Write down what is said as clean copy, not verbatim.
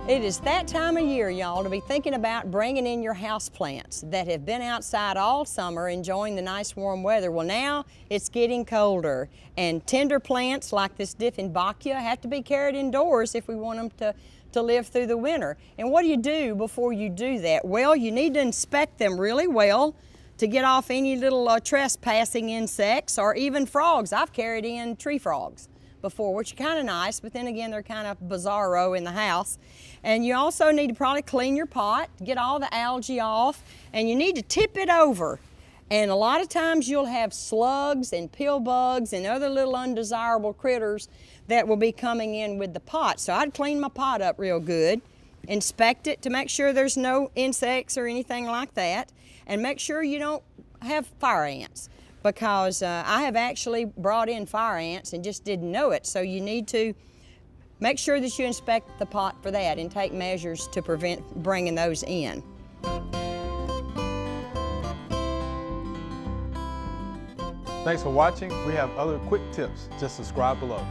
It is that time of year, y'all, to be thinking about bringing in your houseplants that have been outside all summer enjoying the nice warm weather. Well, now it's getting colder, and tender plants like this Dieffenbachia have to be carried indoors if we want them to live through the winter. And what do you do before you do that? Well, you need to inspect them really well to get off any little trespassing insects or even frogs. I've carried in tree frogs before, which are kind of nice, but then again, they're kind of bizarro in the house. And you also need to probably clean your pot, get all the algae off, and you need to tip it over. And a lot of times you'll have slugs and pill bugs and other little undesirable critters that will be coming in with the pot. So I'd clean my pot up real good, inspect it to make sure there's no insects or anything like that, and make sure you don't have fire ants, because I have actually brought in fire ants and just didn't know it. So you need to make sure that you inspect the pot for that and take measures to prevent bringing those in. Thanks for watching. We have other quick tips. Just subscribe below.